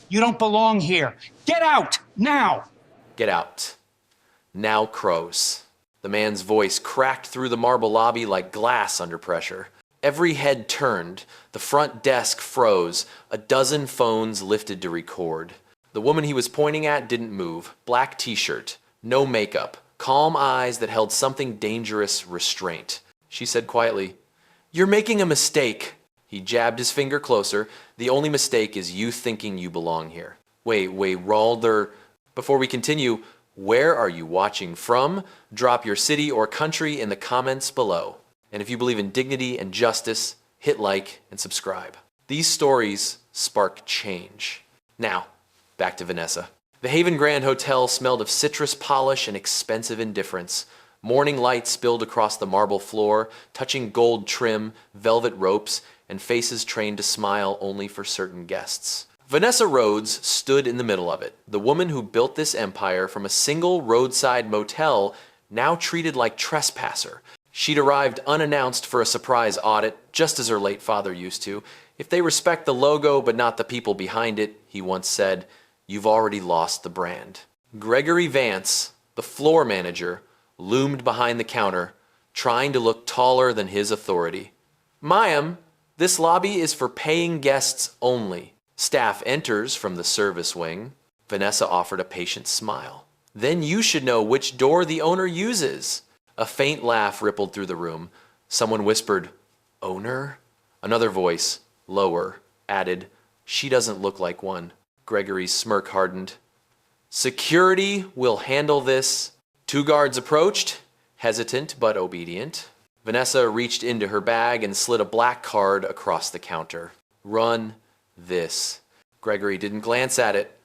You don't belong here. Get out, now! Get out. Now, crows. The man's voice cracked through the marble lobby like glass under pressure. Every head turned, the front desk froze, a dozen phones lifted to record. The woman he was pointing at didn't move. Black t-shirt, no makeup, calm eyes that held something dangerous restraint. She said quietly, "You're making a mistake." He jabbed his finger closer. "The only mistake is you thinking you belong here." Wait, Ralder. Before we continue, where are you watching from? Drop your city or country in the comments below. And if you believe in dignity and justice, hit like and subscribe. These stories spark change. Now, back to Vanessa. The Haven Grand Hotel smelled of citrus polish and expensive indifference. Morning light spilled across the marble floor, touching gold trim, velvet ropes, and faces trained to smile only for certain guests. Vanessa Rhodes stood in the middle of it, the woman who built this empire from a single roadside motel, now treated like trespasser. She'd arrived unannounced for a surprise audit, just as her late father used to. "If they respect the logo but not the people behind it," he once said, "you've already lost the brand." Gregory Vance, the floor manager, loomed behind the counter, trying to look taller than his authority. "Ma'am, this lobby is for paying guests only. Staff enters from the service wing." Vanessa offered a patient smile. "Then you should know which door the owner uses." A faint laugh rippled through the room. Someone whispered, "Owner?" Another voice, lower, added, "She doesn't look like one." Gregory's smirk hardened. "Security will handle this." Two guards approached, hesitant but obedient. Vanessa reached into her bag and slid a black card across the counter. "Run this." Gregory didn't glance at it.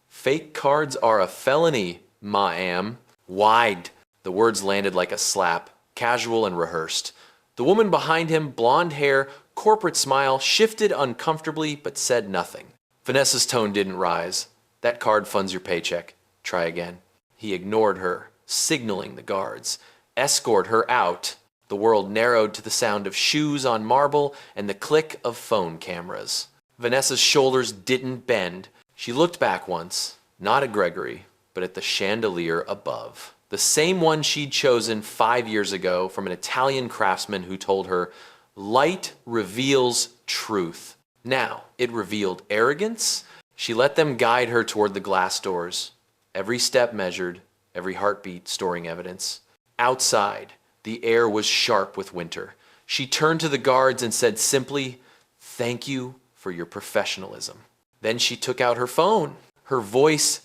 "Fake cards are a felony, ma'am." Wide. The words landed like a slap, casual and rehearsed. The woman behind him, blonde hair, corporate smile, shifted uncomfortably but said nothing. Vanessa's tone didn't rise. "That card funds your paycheck. Try again." He ignored her, signaling the guards. "Escort her out." The world narrowed to the sound of shoes on marble and the click of phone cameras. Vanessa's shoulders didn't bend. She looked back once, not at Gregory, but at the chandelier above. The same one she'd chosen 5 years ago from an Italian craftsman who told her, "Light reveals truth." Now, it revealed arrogance. She let them guide her toward the glass doors. Every step measured, every heartbeat storing evidence. Outside, the air was sharp with winter. She turned to the guards and said simply, "Thank you for your professionalism." Then she took out her phone. Her voice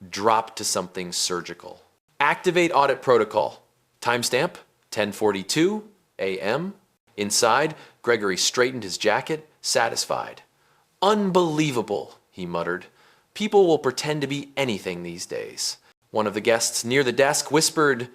dropped to something surgical. "Activate audit protocol." Timestamp, 10:42 a.m. Inside, Gregory straightened his jacket, satisfied. "Unbelievable," he muttered. "People will pretend to be anything these days." One of the guests near the desk whispered,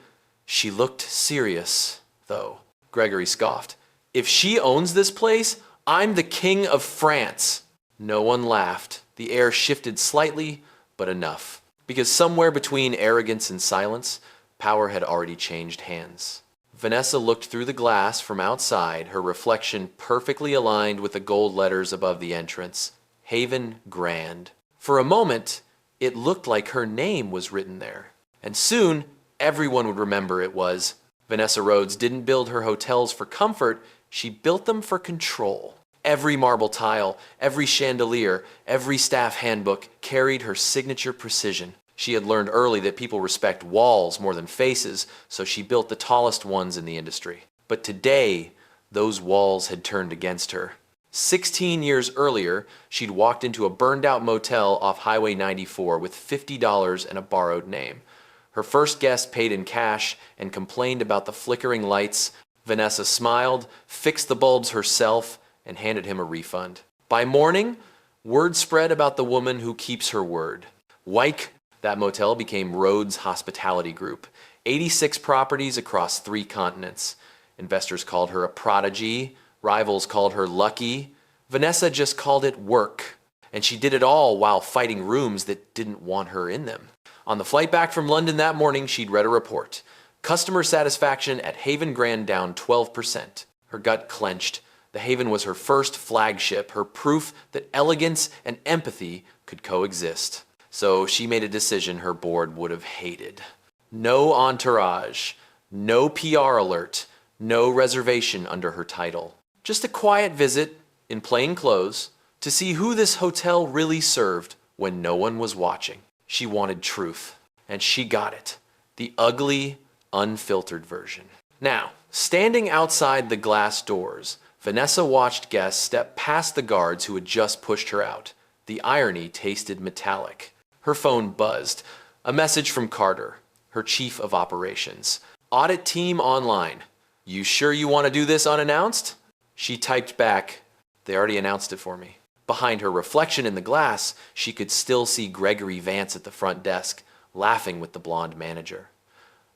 "She looked serious, though." Gregory scoffed. "If she owns this place, I'm the king of France." No one laughed. The air shifted slightly, but enough. Because somewhere between arrogance and silence, power had already changed hands. Vanessa looked through the glass from outside, her reflection perfectly aligned with the gold letters above the entrance. Haven Grand. For a moment, it looked like her name was written there. And soon, everyone would remember it was. Vanessa Rhodes didn't build her hotels for comfort, she built them for control. Every marble tile, every chandelier, every staff handbook carried her signature precision. She had learned early that people respect walls more than faces, so she built the tallest ones in the industry. But today, those walls had turned against her. 16 years earlier, she'd walked into a burned-out motel off Highway 94 with $50 and a borrowed name. Her first guest paid in cash and complained about the flickering lights. Vanessa smiled, fixed the bulbs herself, and handed him a refund. By morning, word spread about the woman who keeps her word. Wyke, that motel became Rhodes Hospitality Group. 86 properties across 3 continents. Investors called her a prodigy. Rivals called her lucky. Vanessa just called it work. And she did it all while fighting rooms that didn't want her in them. On the flight back from London that morning, she'd read a report. Customer satisfaction at Haven Grand down 12%. Her gut clenched. The Haven was her first flagship, her proof that elegance and empathy could coexist. So she made a decision her board would have hated. No entourage, no PR alert, no reservation under her title. Just a quiet visit in plain clothes to see who this hotel really served when no one was watching. She wanted truth, and she got it. The ugly, unfiltered version. Now, standing outside the glass doors, Vanessa watched guests step past the guards who had just pushed her out. The irony tasted metallic. Her phone buzzed. A message from Carter, her chief of operations. Audit team online. You sure you want to do this unannounced? She typed back, they already announced it for me. Behind her reflection in the glass, she could still see Gregory Vance at the front desk, laughing with the blonde manager.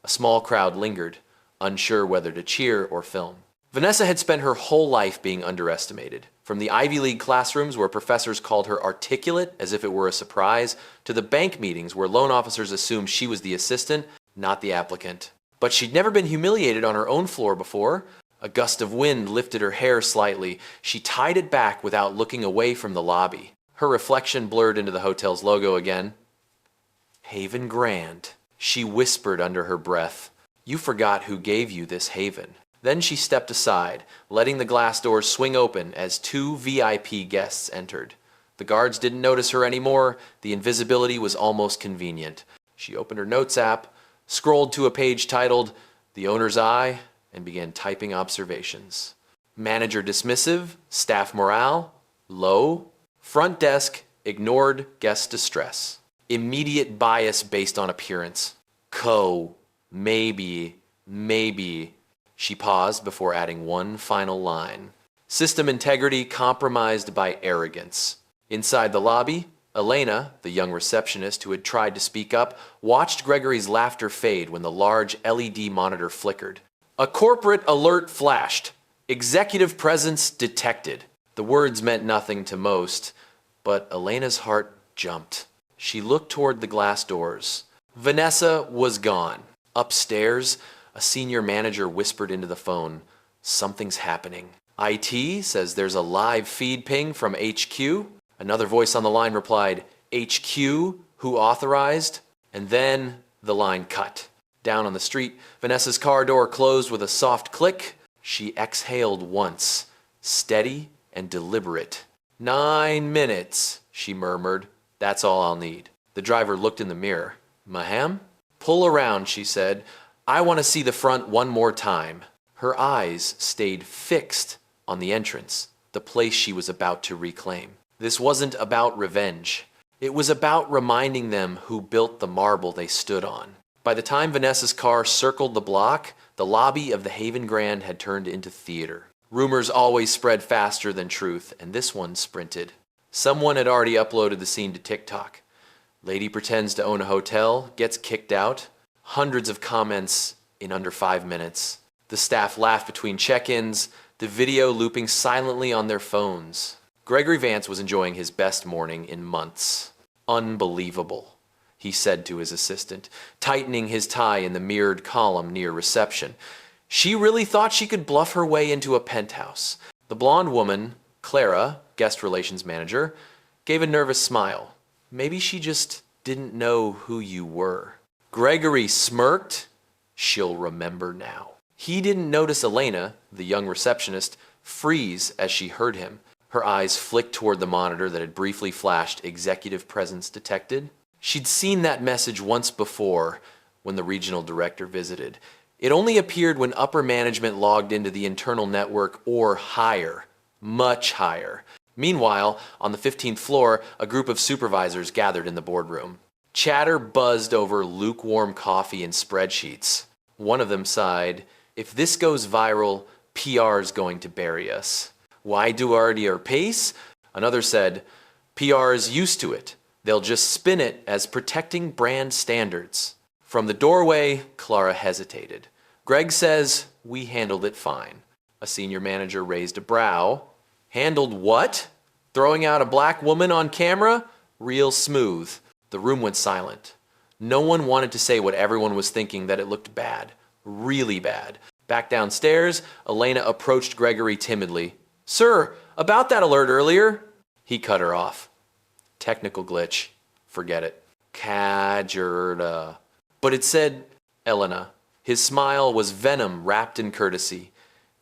A small crowd lingered, unsure whether to cheer or film. Vanessa had spent her whole life being underestimated. From the Ivy League classrooms where professors called her articulate as if it were a surprise, to the bank meetings where loan officers assumed she was the assistant, not the applicant. But she'd never been humiliated on her own floor before. A gust of wind lifted her hair slightly. She tied it back without looking away from the lobby. Her reflection blurred into the hotel's logo again. Haven Grand. She whispered under her breath. You forgot who gave you this haven. Then she stepped aside, letting the glass doors swing open as two VIP guests entered. The guards didn't notice her anymore. The invisibility was almost convenient. She opened her notes app, scrolled to a page titled The Owner's Eye, and began typing observations. Manager dismissive, staff morale, low, front desk, ignored guest distress. Immediate bias based on appearance. Maybe. She paused before adding one final line. System integrity compromised by arrogance. Inside the lobby, Elena, the young receptionist who had tried to speak up, watched Gregory's laughter fade when the large LED monitor flickered. A corporate alert flashed. Executive presence detected. The words meant nothing to most, but Elena's heart jumped. She looked toward the glass doors. Vanessa was gone. Upstairs, a senior manager whispered into the phone, something's happening. IT says there's a live feed ping from HQ. Another voice on the line replied, HQ, who authorized? And then the line cut. Down on the street, Vanessa's car door closed with a soft click. She exhaled once, steady and deliberate. 9 minutes, she murmured. That's all I'll need. The driver looked in the mirror. Maham? Pull around, she said. I want to see the front one more time. Her eyes stayed fixed on the entrance, the place she was about to reclaim. This wasn't about revenge. It was about reminding them who built the marble they stood on. By the time Vanessa's car circled the block, the lobby of the Haven Grand had turned into theater. Rumors always spread faster than truth, and this one sprinted. Someone had already uploaded the scene to TikTok. Lady pretends to own a hotel, gets kicked out. Hundreds of comments in under 5 minutes. The staff laughed between check-ins, the video looping silently on their phones. Gregory Vance was enjoying his best morning in months. Unbelievable, he said to his assistant, tightening his tie in the mirrored column near reception. She really thought she could bluff her way into a penthouse. The blonde woman, Clara, guest relations manager, gave a nervous smile. Maybe she just didn't know who you were. Gregory smirked. She'll remember now. He didn't notice Elena, the young receptionist, freeze as she heard him. Her eyes flicked toward the monitor that had briefly flashed executive presence detected. She'd seen that message once before when the regional director visited. It only appeared when upper management logged into the internal network or higher, much higher. Meanwhile, on the 15th floor, a group of supervisors gathered in the boardroom. Chatter buzzed over lukewarm coffee and spreadsheets. One of them sighed, if this goes viral, PR's going to bury us. Why do already our pace? Another said, PR's used to it. They'll just spin it as protecting brand standards. From the doorway, Clara hesitated. Greg says, we handled it fine. A senior manager raised a brow. Handled what? Throwing out a black woman on camera? Real smooth. The room went silent. No one wanted to say what everyone was thinking, that it looked bad. Really bad. Back downstairs, Elena approached Gregory timidly. Sir, about that alert earlier. He cut her off. Technical glitch. Forget it. Kajerda. But it said Elena. His smile was venom wrapped in courtesy.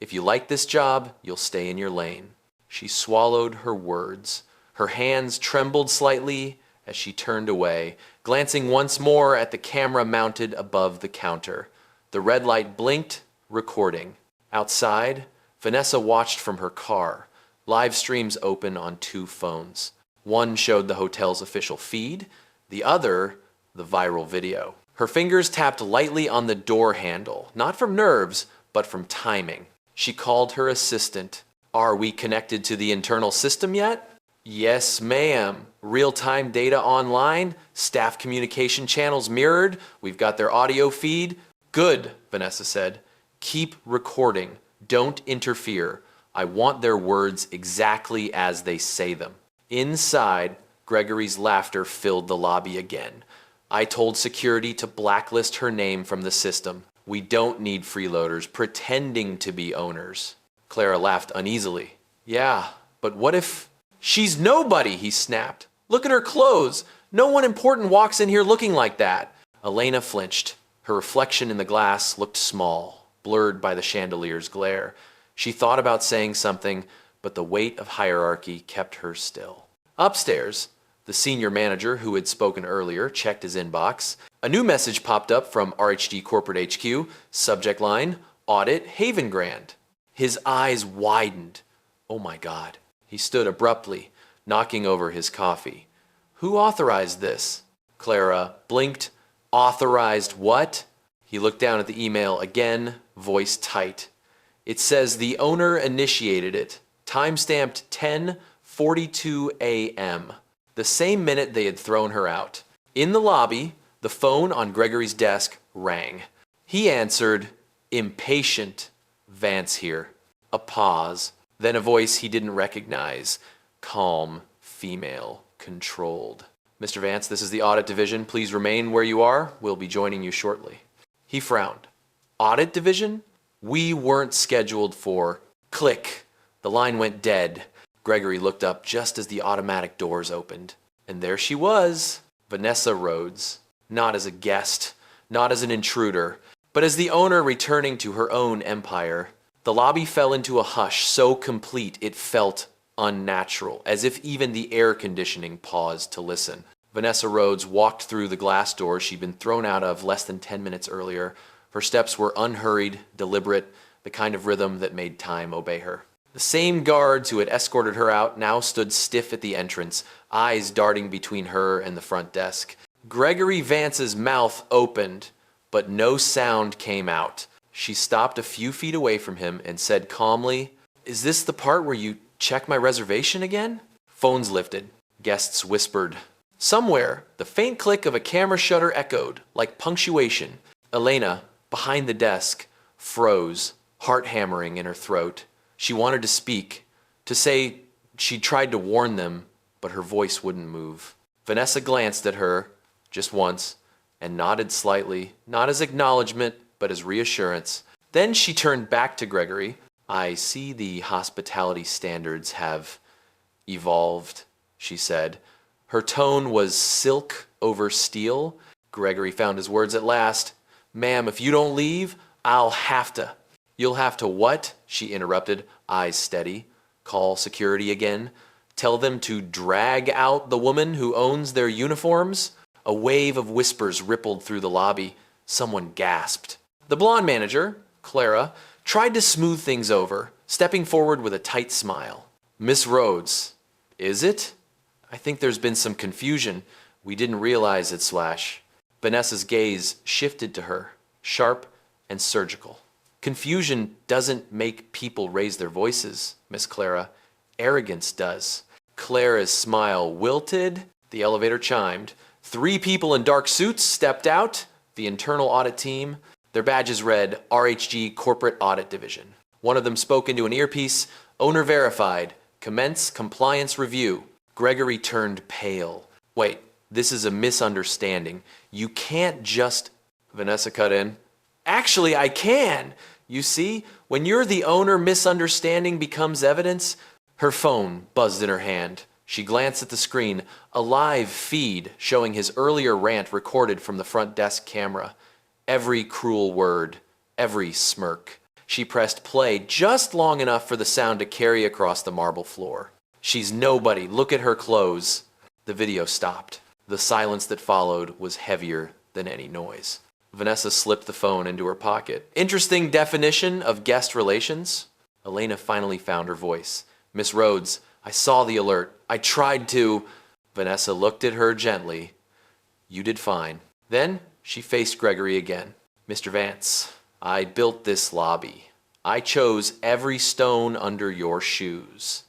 If you like this job, you'll stay in your lane. She swallowed her words. Her hands trembled slightly as she turned away, glancing once more at the camera mounted above the counter. The red light blinked, recording. Outside, Vanessa watched from her car. Live streams open on 2 phones. One showed the hotel's official feed, the other, the viral video. Her fingers tapped lightly on the door handle, not from nerves, but from timing. She called her assistant. Are we connected to the internal system yet? Yes, ma'am. Real-time data online, staff communication channels mirrored, we've got their audio feed. Good, Vanessa said. Keep recording. Don't interfere. I want their words exactly as they say them. Inside, Gregory's laughter filled the lobby again. I told security to blacklist her name from the system. We don't need freeloaders pretending to be owners. Clara laughed uneasily. Yeah, but what if... She's nobody, he snapped. Look at her clothes. No one important walks in here looking like that. Elena flinched. Her reflection in the glass looked small, blurred by the chandelier's glare. She thought about saying something, but the weight of hierarchy kept her still. Upstairs, the senior manager who had spoken earlier checked his inbox. A new message popped up from RHG Corporate HQ, subject line, Audit Haven Grand. His eyes widened. Oh my God. He stood abruptly, knocking over his coffee. Who authorized this? Clara blinked. Authorized what? He looked down at the email again, voice tight. It says the owner initiated it. Time-stamped 10:42 a.m. The same minute they had thrown her out. In the lobby, the phone on Gregory's desk rang. He answered, impatient. Vance here. A pause. Then a voice he didn't recognize. Calm, female, controlled. Mr. Vance, this is the audit division. Please remain where you are. We'll be joining you shortly. He frowned. Audit division? We weren't scheduled for... Click. The line went dead. Gregory looked up just as the automatic doors opened. And there she was, Vanessa Rhodes. Not as a guest, not as an intruder, but as the owner returning to her own empire. The lobby fell into a hush so complete it felt unnatural, as if even the air conditioning paused to listen. Vanessa Rhodes walked through the glass door she'd been thrown out of less than 10 minutes earlier. Her steps were unhurried, deliberate, the kind of rhythm that made time obey her. The same guards who had escorted her out now stood stiff at the entrance, eyes darting between her and the front desk. Gregory Vance's mouth opened, but no sound came out. She stopped a few feet away from him and said calmly, Is this the part where you check my reservation again? Phones lifted. Guests whispered. Somewhere, the faint click of a camera shutter echoed, like punctuation. Elena, behind the desk, froze, heart hammering in her throat. She wanted to speak, to say she'd tried to warn them, but her voice wouldn't move. Vanessa glanced at her, just once, and nodded slightly, not as acknowledgement, but as reassurance. Then she turned back to Gregory. I see the hospitality standards have evolved, she said. Her tone was silk over steel. Gregory found his words at last. Ma'am, if you don't leave, I'll have to. You'll have to what? She interrupted, eyes steady. Call security again. Tell them to drag out the woman who owns their uniforms? A wave of whispers rippled through the lobby. Someone gasped. The blonde manager, Clara, tried to smooth things over, stepping forward with a tight smile. Miss Rhodes, is it? I think there's been some confusion. We didn't realize it, Slash. Vanessa's gaze shifted to her, sharp and surgical. Confusion doesn't make people raise their voices, Miss Clara. Arrogance does. Clara's smile wilted. The elevator chimed. 3 people in dark suits stepped out. The internal audit team. Their badges read RHG Corporate Audit Division. One of them spoke into an earpiece. Owner verified. Commence compliance review. Gregory turned pale. Wait, this is a misunderstanding. You can't just... Vanessa cut in. Actually, I can. You see, when you're the owner, misunderstanding becomes evidence. Her phone buzzed in her hand. She glanced at the screen, a live feed showing his earlier rant recorded from the front desk camera. Every cruel word, every smirk. She pressed play just long enough for the sound to carry across the marble floor. She's nobody. Look at her clothes. The video stopped. The silence that followed was heavier than any noise. Vanessa slipped the phone into her pocket. Interesting definition of guest relations. Elena finally found her voice. Miss Rhodes, I saw the alert. I tried to. Vanessa looked at her gently. You did fine. Then she faced Gregory again. Mr. Vance, I built this lobby. I chose every stone under your shoes.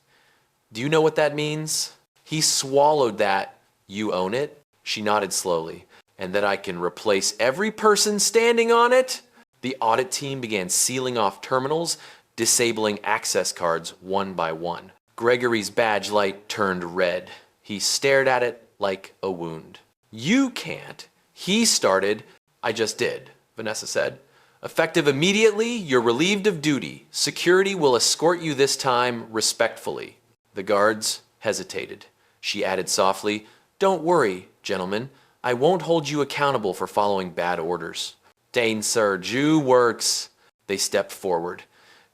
Do you know what that means? He swallowed that. You own it? She nodded slowly. And that I can replace every person standing on it? The audit team began sealing off terminals, disabling access cards one by one. Gregory's badge light turned red. He stared at it like a wound. You can't. He started. I just did, Vanessa said. Effective immediately, you're relieved of duty. Security will escort you this time respectfully. The guards hesitated. She added softly, Don't worry, gentlemen. I won't hold you accountable for following bad orders. Dane, sir, Jew works. They stepped forward.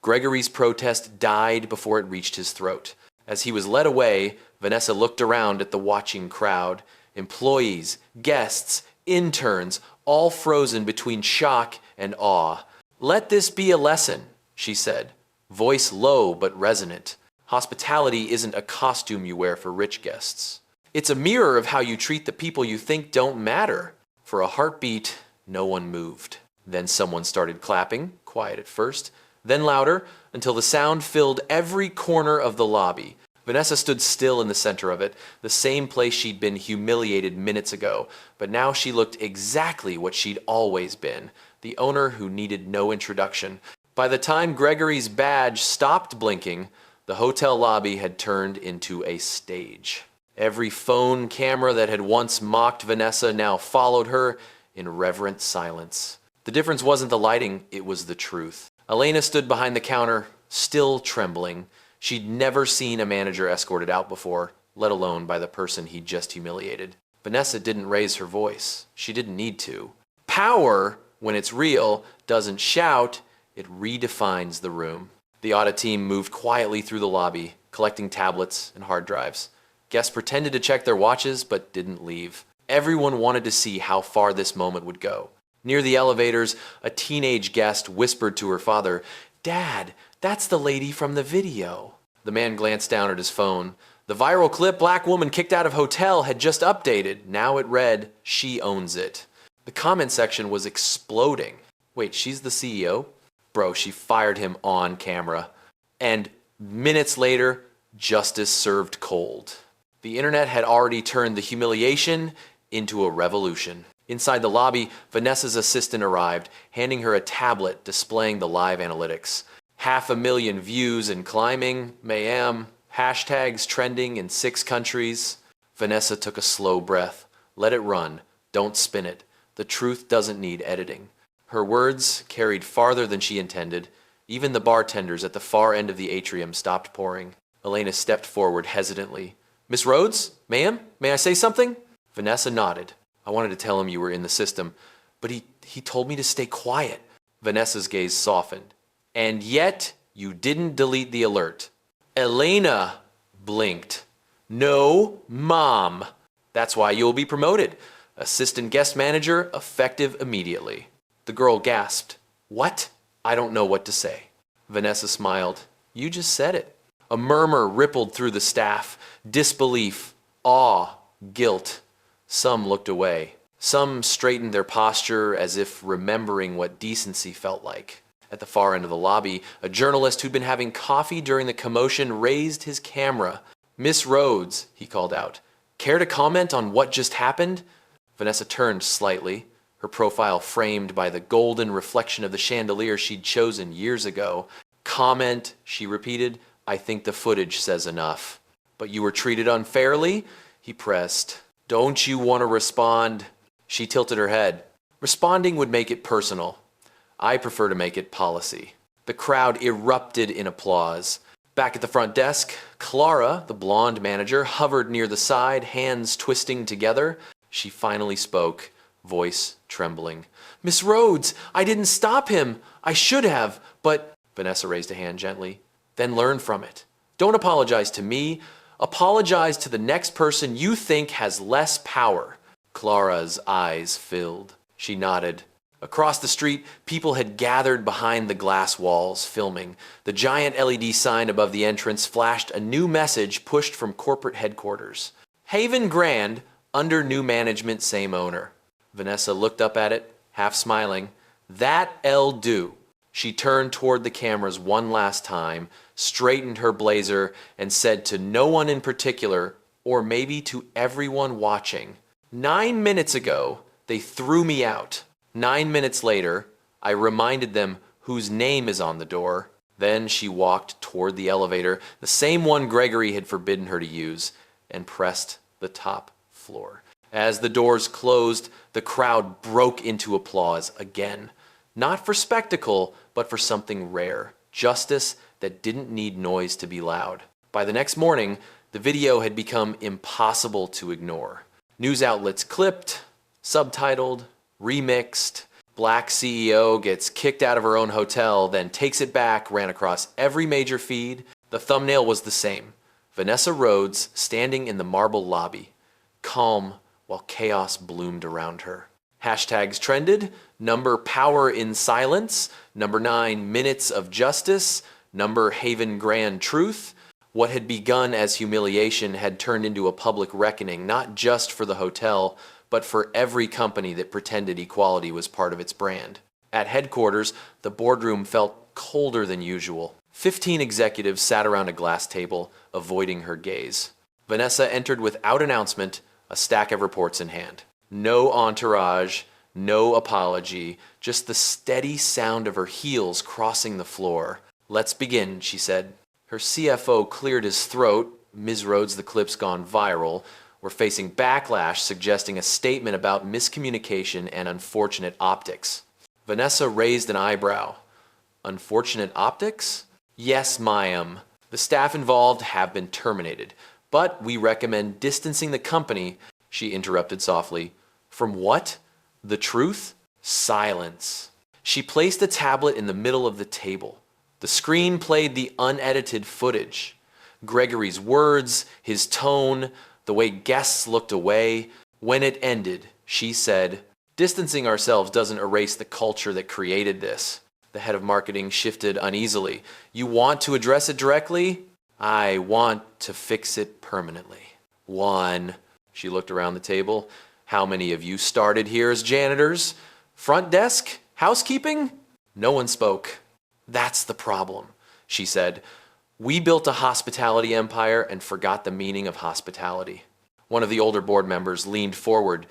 Gregory's protest died before it reached his throat. As he was led away, Vanessa looked around at the watching crowd. Employees, guests, interns, all frozen between shock and awe. Let this be a lesson, she said, voice low but resonant. Hospitality isn't a costume you wear for rich guests. It's a mirror of how you treat the people you think don't matter. For a heartbeat, no one moved. Then someone started clapping, quiet at first, then louder, until the sound filled every corner of the lobby. Vanessa stood still in the center of it, the same place she'd been humiliated minutes ago, but now she looked exactly what she'd always been, the owner who needed no introduction. By the time Gregory's badge stopped blinking, the hotel lobby had turned into a stage. Every phone camera that had once mocked Vanessa now followed her in reverent silence. The difference wasn't the lighting, it was the truth. Elena stood behind the counter, still trembling. She'd never seen a manager escorted out before, let alone by the person he'd just humiliated. Vanessa didn't raise her voice. She didn't need to. Power, when it's real, doesn't shout, it redefines the room. The audit team moved quietly through the lobby, collecting tablets and hard drives. Guests pretended to check their watches, but didn't leave. Everyone wanted to see how far this moment would go. Near the elevators, a teenage guest whispered to her father, Dad, that's the lady from the video. The man glanced down at his phone. The viral clip black woman kicked out of hotel had just updated. Now it read, She owns it. The comment section was exploding. Wait, she's the CEO? Bro, she fired him on camera. And minutes later, justice served cold. The internet had already turned the humiliation into a revolution. Inside the lobby, Vanessa's assistant arrived, handing her a tablet displaying the live analytics. 500,000 views and climbing, ma'am. Hashtags trending in 6 countries. Vanessa took a slow breath. Let it run. Don't spin it. The truth doesn't need editing. Her words carried farther than she intended. Even the bartenders at the far end of the atrium stopped pouring. Elena stepped forward hesitantly. Miss Rhodes? Ma'am? May I say something? Vanessa nodded. I wanted to tell him you were in the system, but he told me to stay quiet. Vanessa's gaze softened. And yet, you didn't delete the alert. Elena blinked. No, Mom. That's why you'll be promoted. Assistant guest manager, effective immediately. The girl gasped. What? I don't know what to say. Vanessa smiled. You just said it. A murmur rippled through the staff. Disbelief, awe, guilt. Some looked away. Some straightened their posture as if remembering what decency felt like. At the far end of the lobby, a journalist who'd been having coffee during the commotion raised his camera. Miss Rhodes, he called out. Care to comment on what just happened? Vanessa turned slightly, her profile framed by the golden reflection of the chandelier she'd chosen years ago. Comment, she repeated. I think the footage says enough. But you were treated unfairly? He pressed. Don't you want to respond? She tilted her head. Responding would make it personal. I prefer to make it policy. The crowd erupted in applause. Back at the front desk, Clara, the blonde manager, hovered near the side, hands twisting together. She finally spoke, voice trembling. "Miss Rhodes, I didn't stop him. I should have, but—" Vanessa raised a hand gently. "Then learn from it. Don't apologize to me. Apologize to the next person you think has less power." Clara's eyes filled. She nodded. Across the street, people had gathered behind the glass walls, filming. The giant LED sign above the entrance flashed a new message pushed from corporate headquarters. Haven Grand, under new management, same owner. Vanessa looked up at it, half smiling. That'll do. She turned toward the cameras one last time, straightened her blazer, and said to no one in particular, or maybe to everyone watching, 9 minutes ago, they threw me out. 9 minutes later, I reminded them whose name is on the door. Then she walked toward the elevator, the same one Gregory had forbidden her to use, and pressed the top floor. As the doors closed, the crowd broke into applause again. Not for spectacle, but for something rare. Justice that didn't need noise to be loud. By the next morning, the video had become impossible to ignore. News outlets clipped, subtitled, remixed. Black CEO gets kicked out of her own hotel, then takes it back, ran across every major feed. The thumbnail was the same. Vanessa Rhodes standing in the marble lobby, calm while chaos bloomed around her. Hashtags trended, number power in silence, number 9 minutes of justice, number Haven Grand truth. What had begun as humiliation had turned into a public reckoning, not just for the hotel, but for every company that pretended equality was part of its brand. At headquarters, the boardroom felt colder than usual. 15 executives sat around a glass table, avoiding her gaze. Vanessa entered without announcement, a stack of reports in hand. No entourage, no apology, just the steady sound of her heels crossing the floor. "Let's begin," she said. Her CFO cleared his throat. Ms. Rhodes, the clip's gone viral. Were facing backlash suggesting a statement about miscommunication and unfortunate optics. Vanessa raised an eyebrow. Unfortunate optics? Yes, ma'am. The staff involved have been terminated, but we recommend distancing the company, she interrupted softly. From what? The truth? Silence. She placed a tablet in the middle of the table. The screen played the unedited footage. Gregory's words, his tone, the way guests looked away. When it ended, she said, "Distancing ourselves doesn't erase the culture that created this." The head of marketing shifted uneasily. "You want to address it directly?" "I want to fix it permanently." "One." She looked around the table. "How many of you started here as janitors? Front desk? Housekeeping?" No one spoke. "That's the problem," she said. "We built a hospitality empire and forgot the meaning of hospitality." One of the older board members leaned forward.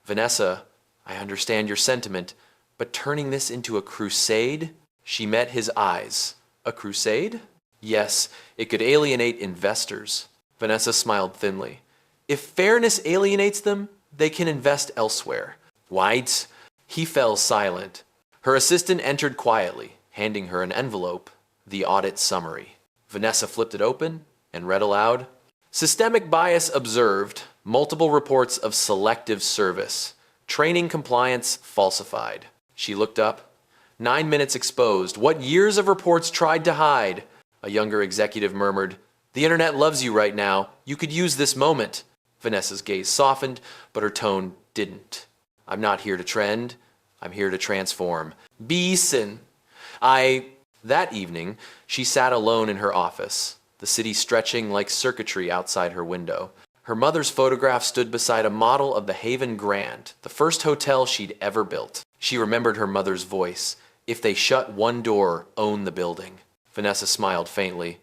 "Vanessa, I understand your sentiment, but turning this into a crusade?" She met his eyes. "A crusade?" "Yes, it could alienate investors." Vanessa smiled thinly. "If fairness alienates them, they can invest elsewhere." "White?" He fell silent. Her assistant entered quietly, handing her an envelope, the audit summary. Vanessa flipped it open and read aloud. "Systemic bias observed, multiple reports of selective service, training compliance falsified." She looked up. 9 minutes exposed. What years of reports tried to hide? A younger executive murmured, "The internet loves you right now. You could use this moment." Vanessa's gaze softened, but her tone didn't. "I'm not here to trend. I'm here to transform." Beeson. That evening, she sat alone in her office, the city stretching like circuitry outside her window. Her mother's photograph stood beside a model of the Haven Grand, the first hotel she'd ever built. She remembered her mother's voice. "If they shut one door, own the building." Vanessa smiled faintly.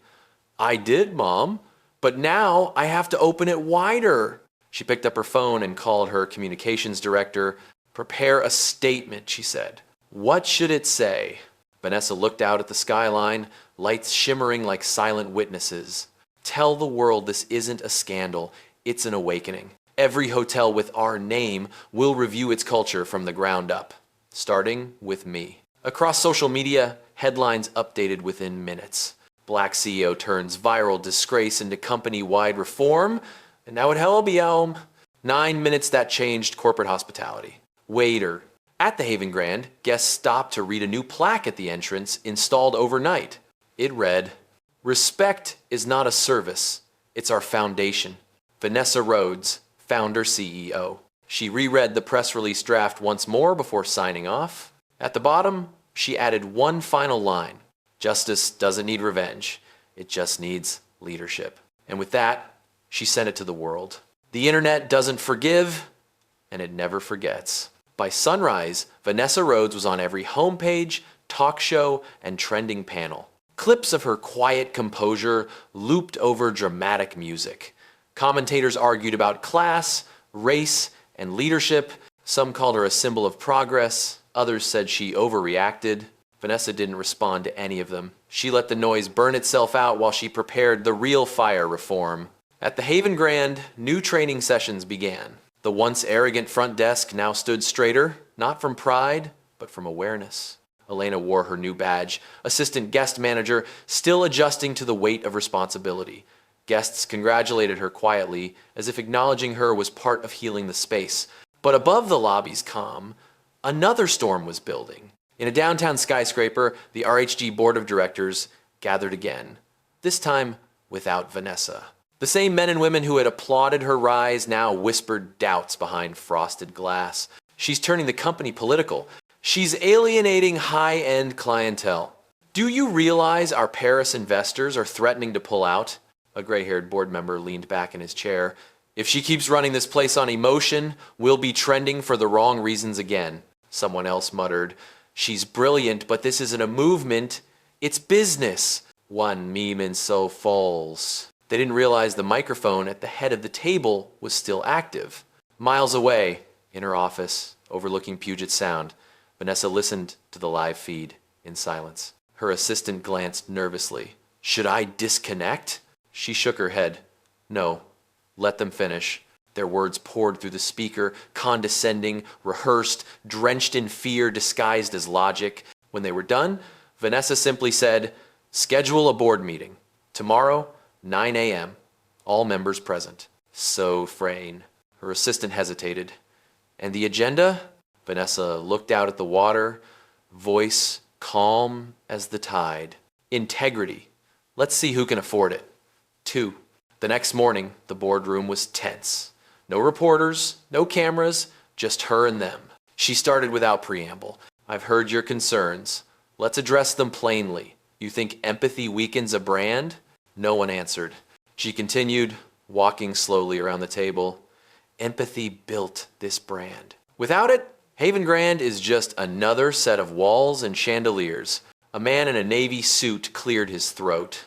"I did, Mom, but now I have to open it wider." She picked up her phone and called her communications director. "Prepare a statement," she said. "What should it say?" Vanessa looked out at the skyline, lights shimmering like silent witnesses. "Tell the world this isn't a scandal, it's an awakening. Every hotel with our name will review its culture from the ground up, starting with me." Across social media, headlines updated within minutes. Black CEO turns viral disgrace into company-wide reform, and now at Hellbeelm. 9 minutes that changed corporate hospitality. Waiter. At the Haven Grand, guests stopped to read a new plaque at the entrance installed overnight. It read, "Respect is not a service, it's our foundation." Vanessa Rhodes, founder CEO. She reread the press release draft once more before signing off. At the bottom, she added one final line. Justice doesn't need revenge. It just needs leadership. And with that, she sent it to the world. The internet doesn't forgive, and it never forgets. By sunrise, Vanessa Rhodes was on every homepage, talk show, and trending panel. Clips of her quiet composure looped over dramatic music. Commentators argued about class, race, and leadership. Some called her a symbol of progress. Others said she overreacted. Vanessa didn't respond to any of them. She let the noise burn itself out while she prepared the real fire reform. At the Haven Grand, new training sessions began. The once arrogant front desk now stood straighter, not from pride, but from awareness. Elena wore her new badge, assistant guest manager, still adjusting to the weight of responsibility. Guests congratulated her quietly, as if acknowledging her was part of healing the space. But above the lobby's calm, another storm was building. In a downtown skyscraper, the RHG board of directors gathered again, this time without Vanessa. The same men and women who had applauded her rise now whispered doubts behind frosted glass. She's turning the company political. She's alienating high-end clientele. Do you realize our Paris investors are threatening to pull out? A gray-haired board member leaned back in his chair. If she keeps running this place on emotion, we'll be trending for the wrong reasons again. Someone else muttered. She's brilliant, but this isn't a movement. It's business. One meme in so falls. They didn't realize the microphone at the head of the table was still active. Miles away, in her office, overlooking Puget Sound, Vanessa listened to the live feed in silence. Her assistant glanced nervously. Should I disconnect? She shook her head. No, let them finish. Their words poured through the speaker, condescending, rehearsed, drenched in fear disguised as logic. When they were done, Vanessa simply said, "Schedule a board meeting. Tomorrow, 9 a.m. All members present." So Frayne. Her assistant hesitated. And the agenda? Vanessa looked out at the water, voice calm as the tide. Integrity. Let's see who can afford it. 2. The next morning, the boardroom was tense. No reporters, no cameras, just her and them. She started without preamble. I've heard your concerns. Let's address them plainly. You think empathy weakens a brand? No one answered. She continued, walking slowly around the table. Empathy built this brand. Without it, Haven Grand is just another set of walls and chandeliers. A man in a navy suit cleared his throat.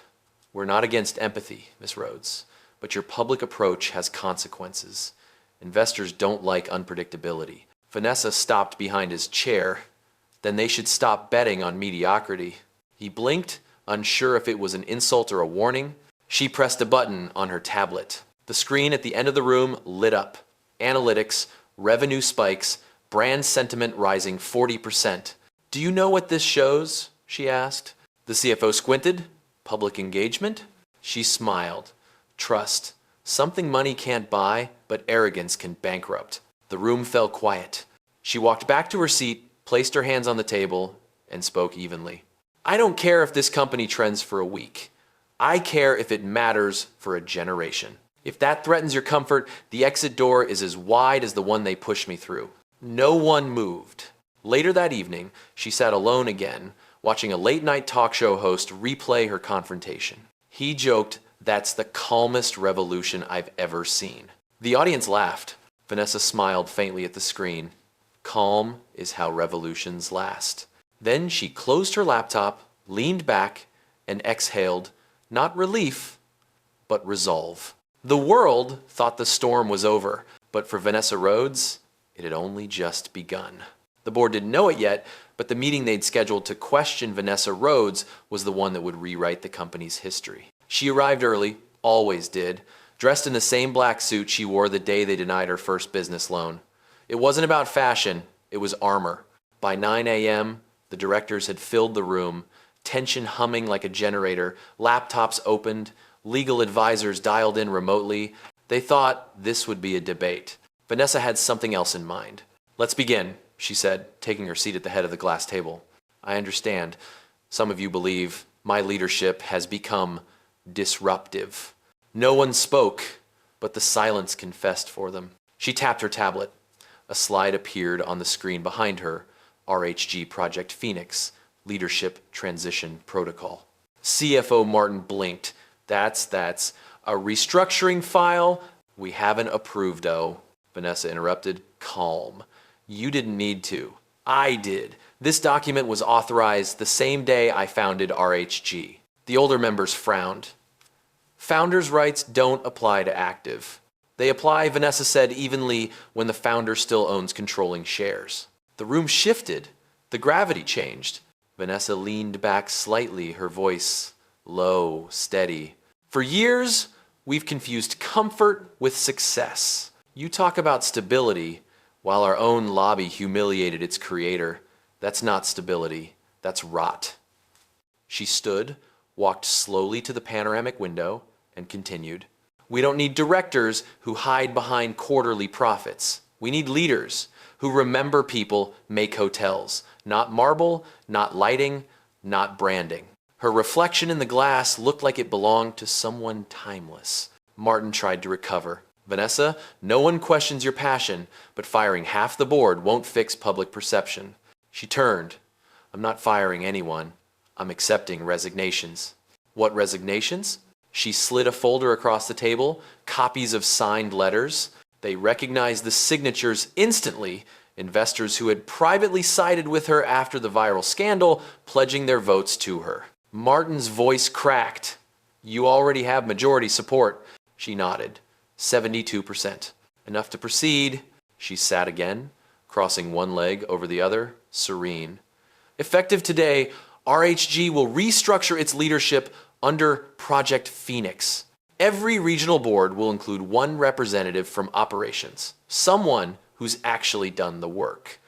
We're not against empathy, Miss Rhodes, but your public approach has consequences. Investors don't like unpredictability. Vanessa stopped behind his chair. Then they should stop betting on mediocrity. He blinked, unsure if it was an insult or a warning. She pressed a button on her tablet. The screen at the end of the room lit up. Analytics, revenue spikes, brand sentiment rising 40%. Do you know what this shows? She asked. The CFO squinted. Public engagement? She smiled. Trust. Something money can't buy, but arrogance can bankrupt. The room fell quiet. She walked back to her seat, placed her hands on the table, and spoke evenly. I don't care if this company trends for a week. I care if it matters for a generation. If that threatens your comfort, the exit door is as wide as the one they pushed me through. No one moved. Later that evening, she sat alone again, watching a late-night talk show host replay her confrontation. He joked, "That's the calmest revolution I've ever seen." The audience laughed. Vanessa smiled faintly at the screen. Calm is how revolutions last. Then she closed her laptop, leaned back, and exhaled, not relief, but resolve. The world thought the storm was over, but for Vanessa Rhodes, it had only just begun. The board didn't know it yet, but the meeting they'd scheduled to question Vanessa Rhodes was the one that would rewrite the company's history. She arrived early, always did, dressed in the same black suit she wore the day they denied her first business loan. It wasn't about fashion, it was armor. By 9 a.m., The directors had filled the room, tension humming like a generator, laptops opened, legal advisors dialed in remotely. They thought this would be a debate. Vanessa had something else in mind. "Let's begin," she said, taking her seat at the head of the glass table. "I understand. Some of you believe my leadership has become disruptive." No one spoke, but the silence confessed for them. She tapped her tablet. A slide appeared on the screen behind her. RHG Project Phoenix, Leadership Transition Protocol. CFO Martin blinked. That's a restructuring file we haven't approved, though." Vanessa interrupted. "Calm. You didn't need to. I did. This document was authorized the same day I founded RHG." The older members frowned. "Founders' rights don't apply to active. They apply," Vanessa said evenly, "when the founder still owns controlling shares." The room shifted. The gravity changed. Vanessa leaned back slightly, her voice low, steady. "For years, we've confused comfort with success. You talk about stability, while our own lobby humiliated its creator. That's not stability. That's rot." She stood, walked slowly to the panoramic window, and continued. "We don't need directors who hide behind quarterly profits. We need leaders who remember people make hotels. Not marble, not lighting, not branding." Her reflection in the glass looked like it belonged to someone timeless. Martin tried to recover. "Vanessa, no one questions your passion, but firing half the board won't fix public perception." She turned. "I'm not firing anyone. I'm accepting resignations." "What resignations?" She slid a folder across the table, copies of signed letters. They recognized the signatures instantly. Investors who had privately sided with her after the viral scandal, pledging their votes to her. Martin's voice cracked. "You already have majority support." She nodded. 72%. "Enough to proceed." She sat again, crossing one leg over the other, serene. "Effective today, RHG will restructure its leadership under Project Phoenix. Every regional board will include one representative from operations, someone who's actually done the work.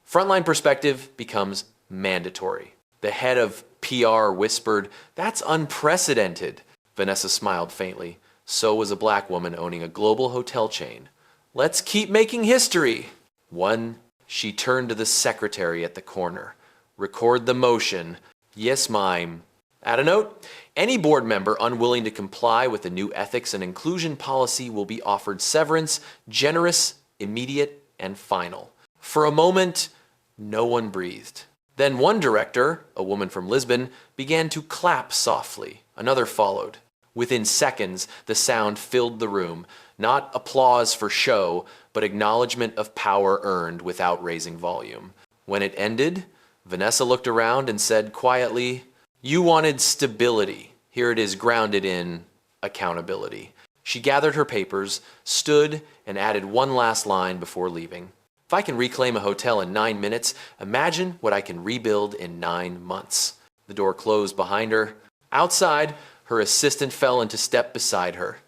Frontline perspective becomes mandatory." The head of PR whispered, "That's unprecedented." Vanessa smiled faintly. So was a black woman owning a global hotel chain. "Let's keep making history." One, she turned to the secretary at the corner. "Record the motion." "Yes, ma'am." Add a note. Any board member unwilling to comply with the new ethics and inclusion policy will be offered severance, generous, immediate, and final. For a moment, no one breathed. Then one director, a woman from Lisbon, began to clap softly. Another followed. Within seconds, the sound filled the room. Not applause for show, but acknowledgement of power earned without raising volume. When it ended, Vanessa looked around and said quietly, "You wanted stability. Here it is grounded in accountability." She gathered her papers, stood, and added one last line before leaving. "If I can reclaim a hotel in 9 minutes, imagine what I can rebuild in 9 months." The door closed behind her. Outside, her assistant fell into step beside her.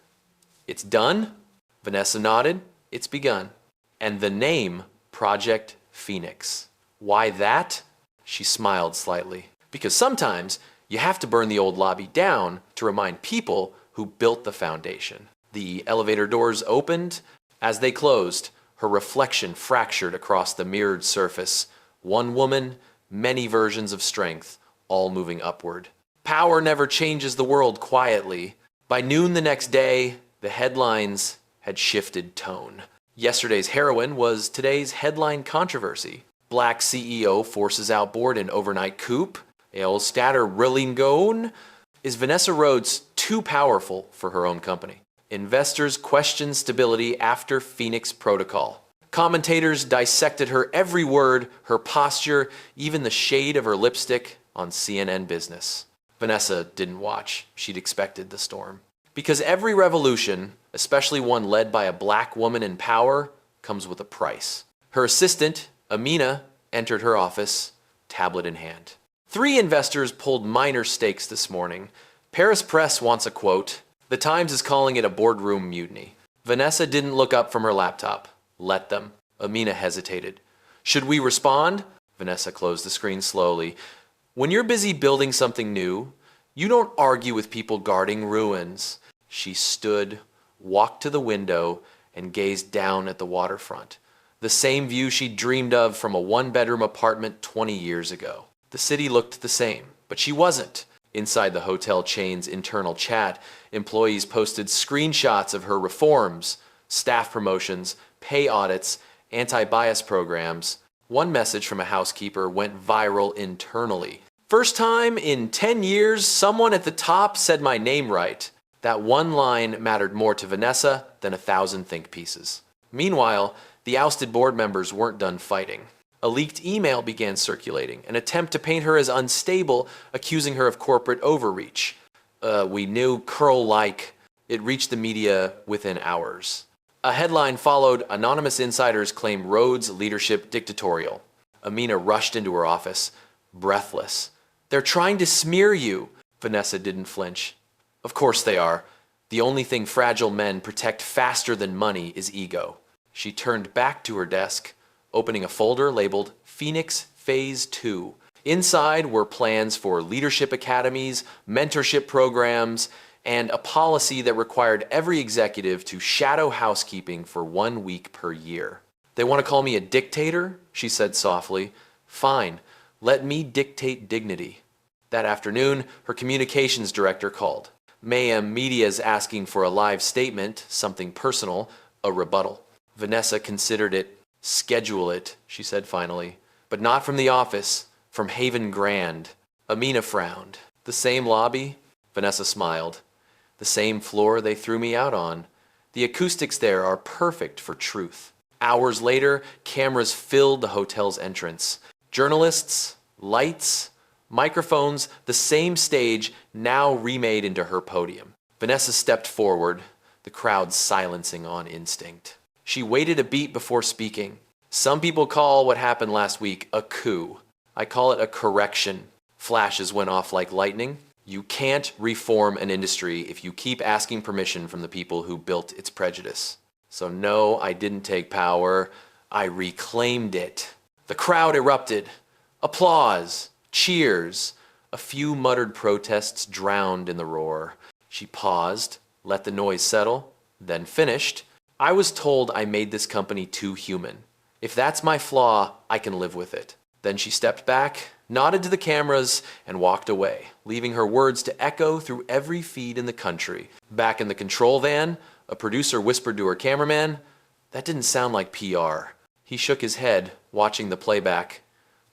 "It's done?" Vanessa nodded. "It's begun." "And the name, Project Phoenix. Why that?" She smiled slightly. "Because sometimes you have to burn the old lobby down to remind people who built the foundation." The elevator doors opened. As they closed, her reflection fractured across the mirrored surface. One woman, many versions of strength, all moving upward. Power never changes the world quietly. By noon the next day, the headlines had shifted tone. Yesterday's heroine was today's headline controversy. Black CEO forces out board in overnight coup. El Statter Rillingon. Is Vanessa Rhodes too powerful for her own company? Investors question stability after Phoenix Protocol. Commentators dissected her every word, her posture, even the shade of her lipstick on CNN Business. Vanessa didn't watch. She'd expected the storm. Because every revolution, especially one led by a black woman in power, comes with a price. Her assistant, Amina, entered her office, tablet in hand. 3 investors pulled minor stakes this morning. Paris Press wants a quote. The Times is calling it a boardroom mutiny. Vanessa didn't look up from her laptop. Let them. Amina hesitated. Should we respond? Vanessa closed the screen slowly. When you're busy building something new, you don't argue with people guarding ruins. She stood, walked to the window, and gazed down at the waterfront. The same view she'd dreamed of from a one-bedroom apartment 20 years ago. The city looked the same, but she wasn't. Inside the hotel chain's internal chat, employees posted screenshots of her reforms, staff promotions, pay audits, anti-bias programs. One message from a housekeeper went viral internally. First time in 10 years, someone at the top said my name right. That one line mattered more to Vanessa than 1,000 think pieces. Meanwhile, the ousted board members weren't done fighting. A leaked email began circulating, an attempt to paint her as unstable, accusing her of corporate overreach. We knew curl-like. It reached the media within hours. A headline followed, anonymous insiders claim Rhodes' leadership dictatorial. Amina rushed into her office, breathless. They're trying to smear you. Vanessa didn't flinch. Of course they are. The only thing fragile men protect faster than money is ego. She turned back to her desk, opening a folder labeled Phoenix Phase 2. Inside were plans for leadership academies, mentorship programs, and a policy that required every executive to shadow housekeeping for 1 week per year. They want to call me a dictator? She said softly. Fine, let me dictate dignity. That afternoon, her communications director called. Mayhem Media's asking for a live statement, something personal, a rebuttal. Vanessa considered it. Schedule it, she said finally. But not from the office, from Haven Grand. Amina frowned. The same lobby? Vanessa smiled. The same floor they threw me out on. The acoustics there are perfect for truth. Hours later, cameras filled the hotel's entrance. Journalists, lights, microphones, the same stage now remade into her podium. Vanessa stepped forward, the crowd silencing on instinct. She waited a beat before speaking. Some people call what happened last week a coup. I call it a correction. Flashes went off like lightning. You can't reform an industry if you keep asking permission from the people who built its prejudice. So no, I didn't take power. I reclaimed it. The crowd erupted. Applause. Cheers. A few muttered protests drowned in the roar. She paused, let the noise settle, then finished. I was told I made this company too human. If that's my flaw, I can live with it. Then she stepped back, nodded to the cameras, and walked away, leaving her words to echo through every feed in the country. Back in the control van, a producer whispered to her cameraman, "That didn't sound like PR." He shook his head, watching the playback.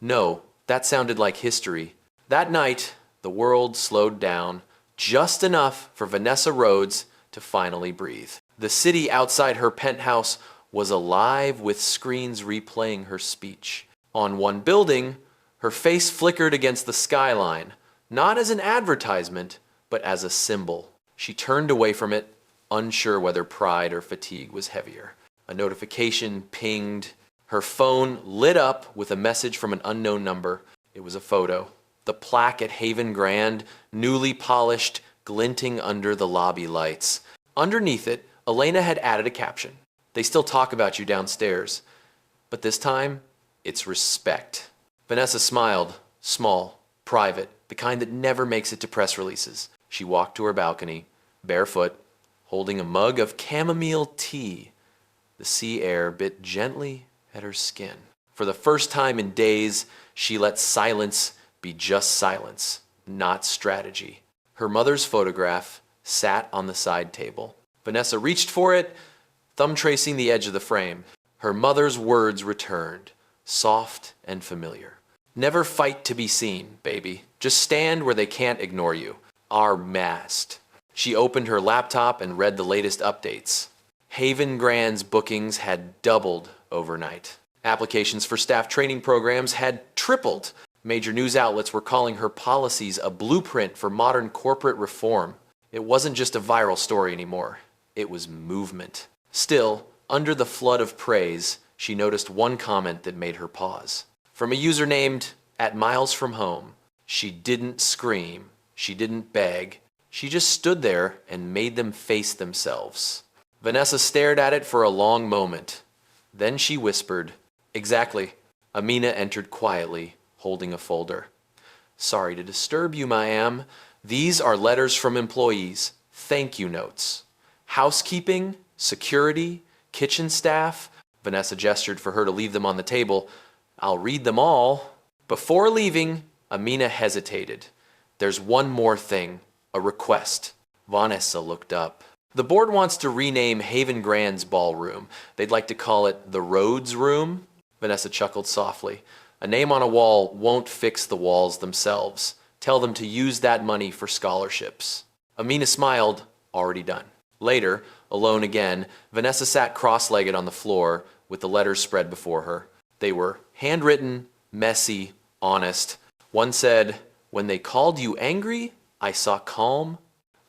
No, that sounded like history. That night, the world slowed down, just enough for Vanessa Rhodes to finally breathe. The city outside her penthouse was alive with screens replaying her speech. On one building, her face flickered against the skyline, not as an advertisement, but as a symbol. She turned away from it, unsure whether pride or fatigue was heavier. A notification pinged. Her phone lit up with a message from an unknown number. It was a photo. The plaque at Haven Grand, newly polished, glinting under the lobby lights. Underneath it, Elena had added a caption. They still talk about you downstairs. But this time, it's respect. Vanessa smiled, small, private, the kind that never makes it to press releases. She walked to her balcony, barefoot, holding a mug of chamomile tea. The sea air bit gently at her skin. For the first time in days, she let silence be just silence, not strategy. Her mother's photograph sat on the side table. Vanessa reached for it, thumb tracing the edge of the frame. Her mother's words returned, soft and familiar. Never fight to be seen, baby. Just stand where they can't ignore you. Our mast. She opened her laptop and read the latest updates. Haven Grand's bookings had doubled overnight. Applications for staff training programs had tripled. Major news outlets were calling her policies a blueprint for modern corporate reform. It wasn't just a viral story anymore. It was movement. Still, under the flood of praise, she noticed one comment that made her pause. From a user named @milesfromhome. She didn't scream. She didn't beg. She just stood there and made them face themselves. Vanessa stared at it for a long moment. Then she whispered, "Exactly. Amina entered quietly, holding a folder. Sorry to disturb you, ma'am. These are letters from employees, thank you notes. Housekeeping, security, kitchen staff. Vanessa gestured for her to leave them on the table. I'll read them all. Before leaving, Amina hesitated. There's one more thing, a request. Vanessa looked up. The board wants to rename Haven Grand's ballroom. They'd like to call it the Rhodes Room. Vanessa chuckled softly. A name on a wall won't fix the walls themselves. Tell them to use that money for scholarships. Amina smiled, already done. Later, alone again, Vanessa sat cross-legged on the floor with the letters spread before her. They were handwritten, messy, honest. One said, when they called you angry, I saw calm.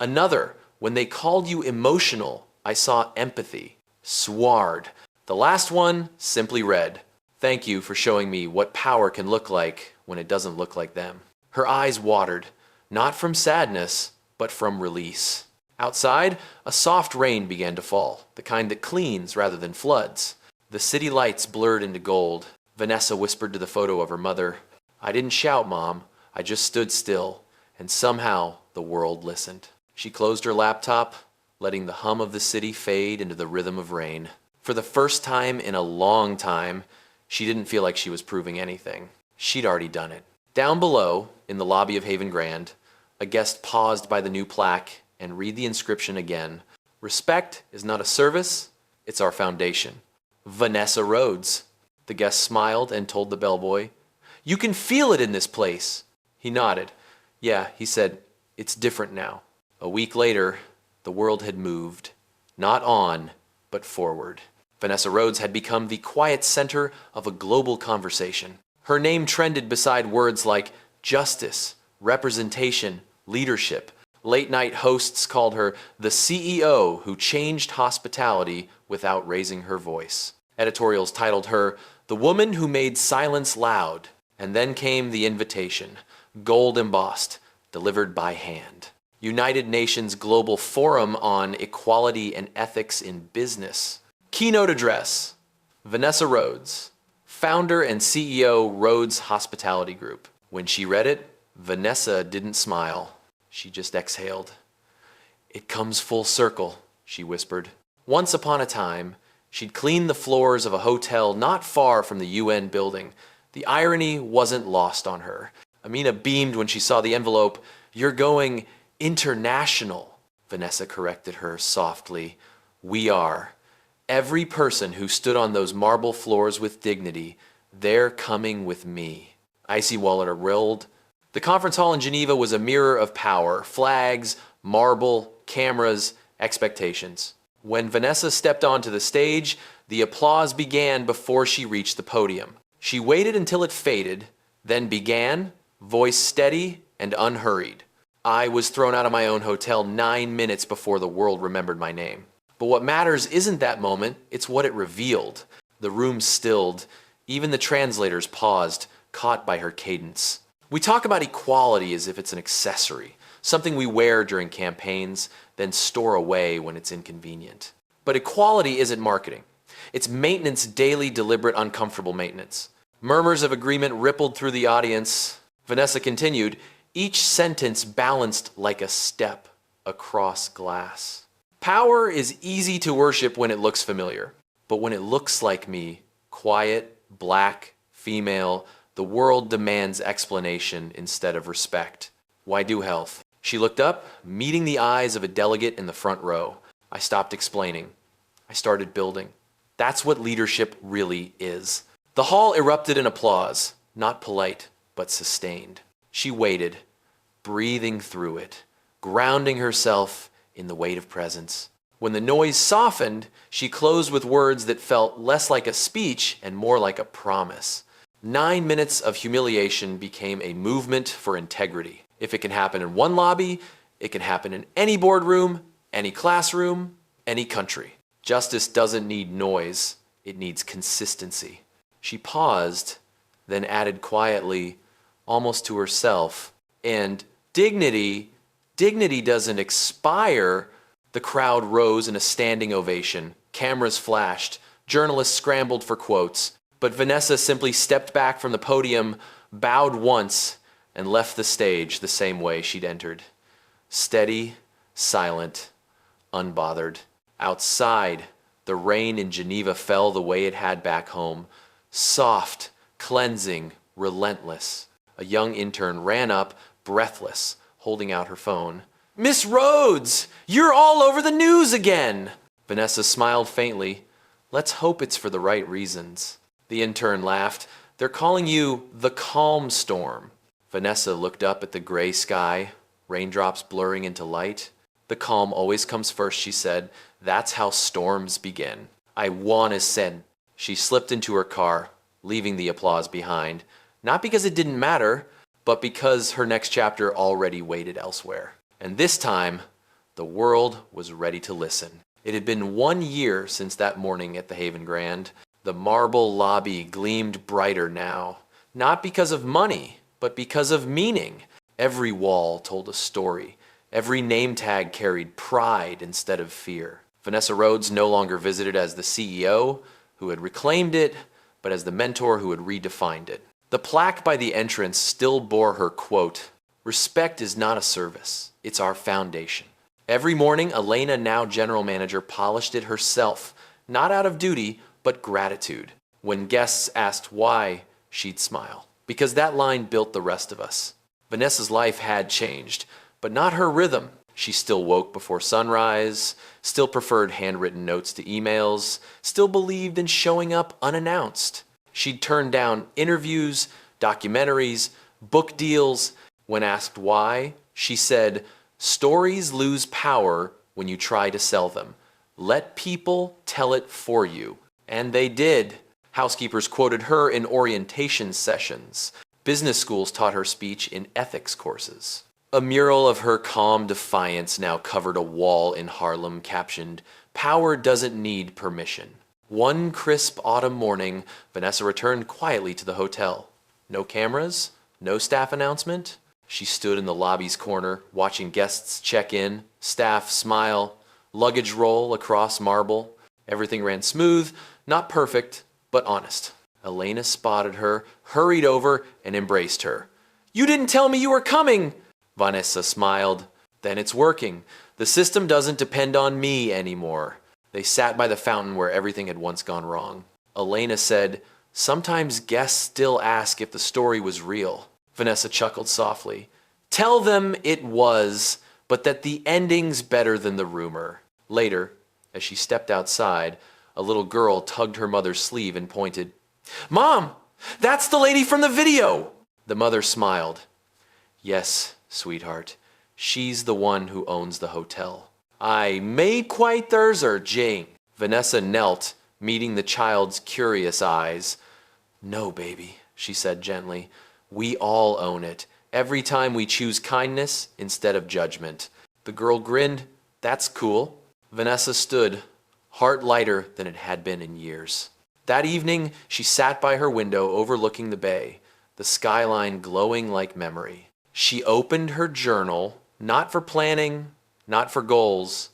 Another, when they called you emotional, I saw empathy. Sward. The last one simply read, thank you for showing me what power can look like when it doesn't look like them. Her eyes watered, not from sadness, but from release. Outside, a soft rain began to fall, the kind that cleans rather than floods. The city lights blurred into gold. Vanessa whispered to the photo of her mother, I didn't shout, Mom. I just stood still, and somehow the world listened. She closed her laptop, letting the hum of the city fade into the rhythm of rain. For the first time in a long time, she didn't feel like she was proving anything. She'd already done it. Down below, in the lobby of Haven Grand, a guest paused by the new plaque and read the inscription again. Respect is not a service, it's our foundation. Vanessa Rhodes. The guest smiled and told the bellboy, you can feel it in this place. He nodded. Yeah, he said, it's different now. A week later, the world had moved. Not on, but forward. Vanessa Rhodes had become the quiet center of a global conversation. Her name trended beside words like justice, representation, leadership. Late-night hosts called her the CEO who changed hospitality without raising her voice. Editorials titled her the woman who made silence loud. And then came the invitation, gold embossed, delivered by hand. United Nations Global Forum on Equality and Ethics in Business. Keynote address, Vanessa Rhodes, founder and CEO, Rhodes Hospitality Group. When she read it, Vanessa didn't smile. She just exhaled. It comes full circle, she whispered. Once upon a time, she'd cleaned the floors of a hotel not far from the UN building. The irony wasn't lost on her. Amina beamed when she saw the envelope. You're going international, Vanessa corrected her softly. We are. Every person who stood on those marble floors with dignity, they're coming with me. Icy Waller rolled. The conference hall in Geneva was a mirror of power, flags, marble, cameras, expectations. When Vanessa stepped onto the stage, the applause began before she reached the podium. She waited until it faded, then began, voice steady and unhurried. I was thrown out of my own hotel 9 minutes before the world remembered my name. But what matters isn't that moment, it's what it revealed. The room stilled. Even the translators paused, caught by her cadence. We talk about equality as if it's an accessory, something we wear during campaigns, then store away when it's inconvenient. But equality isn't marketing. It's maintenance, daily, deliberate, uncomfortable maintenance. Murmurs of agreement rippled through the audience. Vanessa continued, each sentence balanced like a step across glass. Power is easy to worship when it looks familiar. But when it looks like me, quiet, black, female, the world demands explanation instead of respect. Why do health? She looked up, meeting the eyes of a delegate in the front row. I stopped explaining. I started building. That's what leadership really is. The hall erupted in applause, not polite, but sustained. She waited, breathing through it, grounding herself in the weight of presence. When the noise softened, she closed with words that felt less like a speech and more like a promise. 9 minutes of humiliation became a movement for integrity. If it can happen in one lobby, it can happen in any boardroom, any classroom, any country. Justice doesn't need noise, it needs consistency. She paused, then added quietly, almost to herself, and dignity doesn't expire. The crowd rose in a standing ovation. Cameras flashed. Journalists scrambled for quotes. But Vanessa simply stepped back from the podium, bowed once, and left the stage the same way she'd entered. Steady, silent, unbothered. Outside, the rain in Geneva fell the way it had back home. Soft, cleansing, relentless. A young intern ran up, breathless, holding out her phone. "Miss Rhodes, you're all over the news again!" Vanessa smiled faintly. "Let's hope it's for the right reasons." The intern laughed. "They're calling you the calm storm." Vanessa looked up at the gray sky, raindrops blurring into light. "The calm always comes first," she said. "That's how storms begin. I want to send." She slipped into her car, leaving the applause behind. Not because it didn't matter, but because her next chapter already waited elsewhere. And this time, the world was ready to listen. It had been 1 year since that morning at the Haven Grand. The marble lobby gleamed brighter now, not because of money, but because of meaning. Every wall told a story. Every name tag carried pride instead of fear. Vanessa Rhodes no longer visited as the CEO, who had reclaimed it, but as the mentor who had redefined it. The plaque by the entrance still bore her quote, "Respect is not a service, it's our foundation." Every morning, Elena, now general manager, polished it herself, not out of duty, but gratitude. When guests asked why, she'd smile. Because that line built the rest of us. Vanessa's life had changed, but not her rhythm. She still woke before sunrise, still preferred handwritten notes to emails, still believed in showing up unannounced. She'd turned down interviews, documentaries, book deals. When asked why, she said, "Stories lose power when you try to sell them. Let people tell it for you." And they did. Housekeepers quoted her in orientation sessions. Business schools taught her speech in ethics courses. A mural of her calm defiance now covered a wall in Harlem captioned, "Power doesn't need permission." One crisp autumn morning, Vanessa returned quietly to the hotel. No cameras, no staff announcement. She stood in the lobby's corner, watching guests check in, staff smile, luggage roll across marble. Everything ran smooth, not perfect, but honest. Elena spotted her, hurried over, and embraced her. "You didn't tell me you were coming!" Vanessa smiled. "Then it's working. The system doesn't depend on me anymore." They sat by the fountain where everything had once gone wrong. Elena said, "Sometimes guests still ask if the story was real." Vanessa chuckled softly. "Tell them it was, but that the ending's better than the rumor." Later, as she stepped outside, a little girl tugged her mother's sleeve and pointed. "Mom, that's the lady from the video!" The mother smiled. "Yes, sweetheart, she's the one who owns the hotel. I may quite there's her, Jane." Vanessa knelt, meeting the child's curious eyes. "No, baby," she said gently. "We all own it, every time we choose kindness instead of judgment." The girl grinned. "That's cool." Vanessa stood, heart lighter than it had been in years. That evening, she sat by her window overlooking the bay, the skyline glowing like memory. She opened her journal, not for planning, not for goals,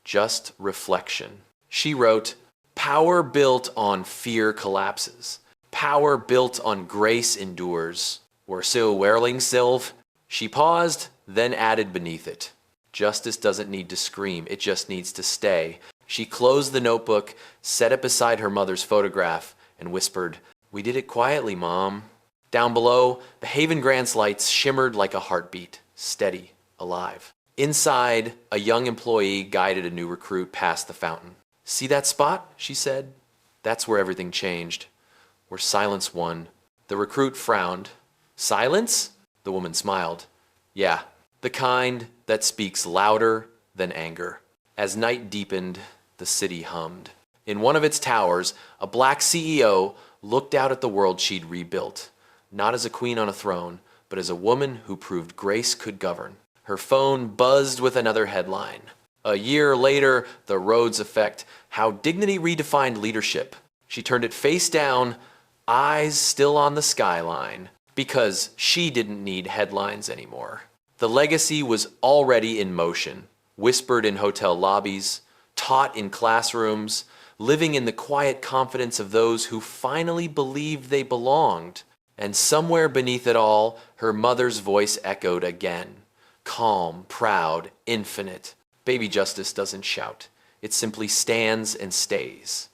just reflection. She wrote, "Power built on fear collapses. Power built on grace endures. We're so whirling, Sylv." She paused, then added beneath it, "Justice doesn't need to scream, it just needs to stay." She closed the notebook, set it beside her mother's photograph, and whispered, "We did it quietly, Mom." Down below, the Haven Grand's lights shimmered like a heartbeat, steady, alive. Inside, a young employee guided a new recruit past the fountain. "See that spot?" she said. "That's where everything changed. Where silence won." The recruit frowned. "Silence?" The woman smiled. "Yeah, the kind that speaks louder than anger." As night deepened, the city hummed. In one of its towers, a black CEO looked out at the world she'd rebuilt, not as a queen on a throne, but as a woman who proved grace could govern. Her phone buzzed with another headline. A year later, the Rhodes Effect, how dignity redefined leadership. She turned it face down, eyes still on the skyline, because she didn't need headlines anymore. The legacy was already in motion, whispered in hotel lobbies, taught in classrooms, living in the quiet confidence of those who finally believed they belonged. And somewhere beneath it all, her mother's voice echoed again. Calm, proud, infinite. Baby Justice doesn't shout. It simply stands and stays.